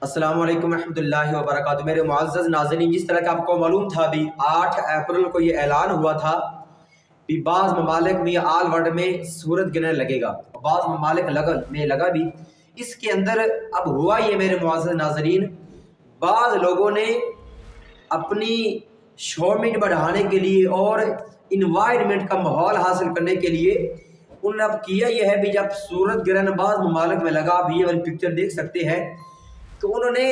अस्सलाम वालेकुम रहमतुल्लाहि व बरकातुहू। मेरे मुअज़्ज़ज़ नाज़रीन, जिस तरह का आपको मालूम था भी 8 अप्रैल को ये ऐलान हुआ था कि बाज़ ममालिक में आल वर्ल्ड में सूरज गिरने लगेगा, बाज़ ममालिक में लगा भी। इसके अंदर अब हुआ ये मेरे मुअज़्ज़ज़ नाज़रीन, बाज़ लोगों ने अपनी शोमिट बढ़ाने के लिए और इन्वायरमेंट का माहौल हासिल करने के लिए उन्होंने अब किया यह है भी, जब सूरज ग्रहण बाज़ ममालिक में लगा, आप ये वाली पिक्चर देख सकते हैं, तो उन्होंने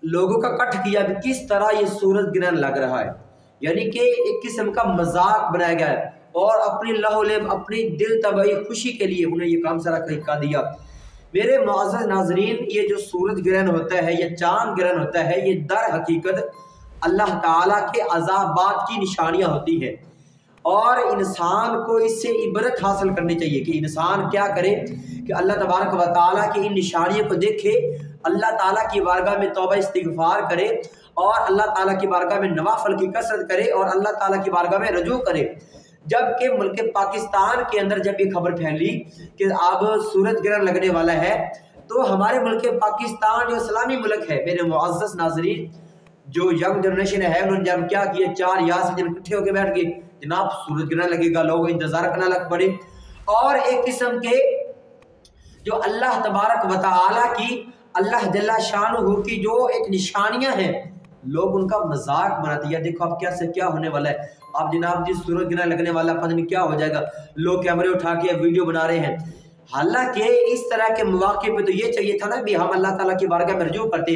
लोगों का कट किया भी किस तरह ये सूरज ग्रहण लग रहा है, यानी कि एक किस्म का मजाक बनाया गया है और अपनी लहौलेब अपनी दिल तबाही खुशी के लिए उन्हें ये काम सारा तरीका दिया। मेरे मुअज़्ज़ज़ नाज़रीन, ये जो सूरज ग्रहण होता है या चांद ग्रहण होता है, ये दर हकीकत अल्लाह ताला के अज़ाबात की निशानियाँ होती हैं और इंसान को इससे इबरत हासिल करनी चाहिए कि इंसान क्या करे कि अल्लाह तबारक व तआला की इन निशानियों को देखे, अल्लाह ताला की बारगाह में तौबा इस्तिग़फ़ार करे और अल्लाह ताला की बारगाह में नवाफल की कसरत करे और अल्लाह ताला की बारगाह में रजू करे। जबकि मुल्क पाकिस्तान के अंदर जब ये खबर फैली कि अब सूरज ग्रहण लगने वाला है, तो हमारे मुल्क पाकिस्तान जो इस्लामी मुल्क है, मेरे मुअज़्ज़ज़ नाज़रीन, जो यंग जनरेशन है, उन्होंने जब क्या किया, 4 यार से जब इकट्ठे होकर बैठ गए, जनाब सूरज ग्रहण लगेगा, लोग इंतजार करना लग पड़े। और एक किस्म के जो अल्लाह तबारक व तआला की, अल्लाह जल्ला शानुहु की जो एक निशानियां हैं, लोग उनका मजाक बनाते हैं। देखो अब क्या से क्या होने वाला है, अब जनाब जी सूरज ग्रहण लगने वाला, पता नहीं क्या हो जाएगा, लोग कैमरे उठा के वीडियो बना रहे हैं। हालांकि इस तरह के मौके पे तो ये चाहिए था ना भी हम अल्लाह ताला की बारगाह में रजू करते,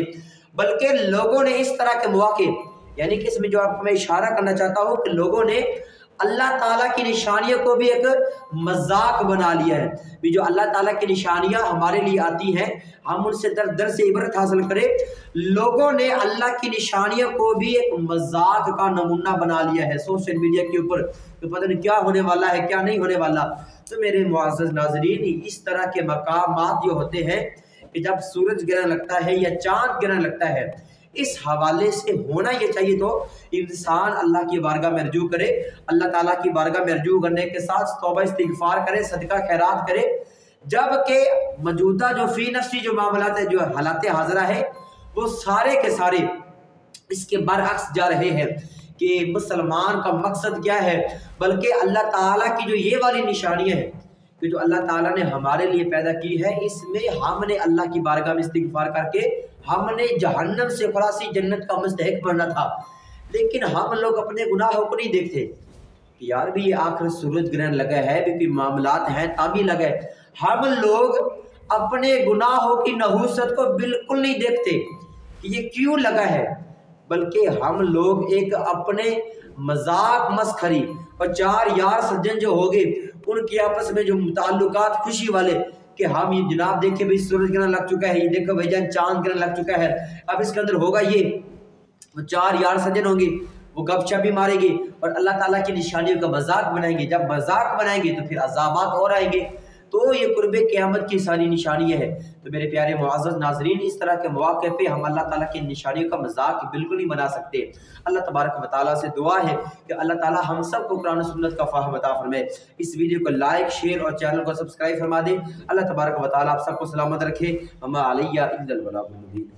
बल्कि लोगों ने इस तरह के मौके, यानी कि इसमें जो आपको मैं इशारा करना चाहता हूँ कि लोगों ने अल्लाह ताला की निशानियों को भी एक मजाक बना लिया है भी। जो अल्लाह ताला की निशानियां हमारे लिए आती हैं, हम उनसे दर दर से इबरत हासिल करें। लोगों ने अल्लाह की निशानियों को भी एक मजाक का नमूना बना लिया है सोशल मीडिया के ऊपर, तो पता नहीं क्या होने वाला है क्या नहीं होने वाला। तो मेरे मुअज़्ज़ज़ नाज़रीन, इस तरह के मकामात जो होते हैं कि जब सूरज ग्रहण लगता है या चांद ग्रहण लगता है, इस हवाले से होना ये चाहिए तो इंसान अल्लाह की बारगाह में रजू करे, अल्लाह ताला की बारगाह में रजू करने के साथ तौबा इस्तिग़फ़ार करे, सदका खैरात करे। जबकि मौजूदा जो फी नफ्सी जो मामलात है, जो हालात हाज़िरा है, वो सारे के सारे इसके बरअक्स जा रहे हैं कि मुसलमान का मकसद क्या है, बल्कि अल्लाह ताला की जो ये वाली निशानियाँ हैं कि जो अल्लाह ताला ने हमारे लिए पैदा की है, इसमें हमने अल्लाह की बारगाह में इस्तिग़फ़ार करके हमने जहन्नम से खलासी जन्नत का मुस्तहिक बनना था। लेकिन हम लोग अपने गुनाहों को नहीं देखते कि यार भी ये आखिर सूरज ग्रहण लगा है, भी मामलात हैं तभी लगा है। हम लोग अपने गुनाहों की नहूसत को बिल्कुल नहीं देखते कि ये क्यों लगा है, बल्कि हम लोग एक अपने मजाक मस्खरी और 4 यार सज्जन जो हो गए, उनके आपस में जो ताल्लुकात खुशी वाले कि हम ये जनाब देखे भाई सूरज ग्रहण लग चुका है, ये देखो भाईजान चांद ग्रहण लग चुका है, अब इसके अंदर होगा ये, वो 4 यार सज्जन होंगे, वो गपशप भी मारेंगे और अल्लाह ताला की निशानियों का मजाक बनाएंगे। जब मजाक बनाएंगे तो फिर अज़ाबात और आएंगे, तो ये कुर्बे क़यामत की सारी निशानियाँ है। तो मेरे प्यारे मुअज़्ज़ज़ नाज़रीन, इस तरह के मौके पे हम अल्लाह ताला की निशानियों का मजाक बिल्कुल नहीं बना सकते। अल्लाह तबारक व तआला से दुआ है कि अल्लाह ताला हम सब को कुरान और सुन्नत का फ़ाहम अता फरमाए। इस वीडियो को लाइक, शेयर और चैनल को सब्सक्राइब फरमा दें। अल्लाह तबारक व तआला आप सबको सलामत रखे। वमा अलैया इल्लल बलागुल मुबीन।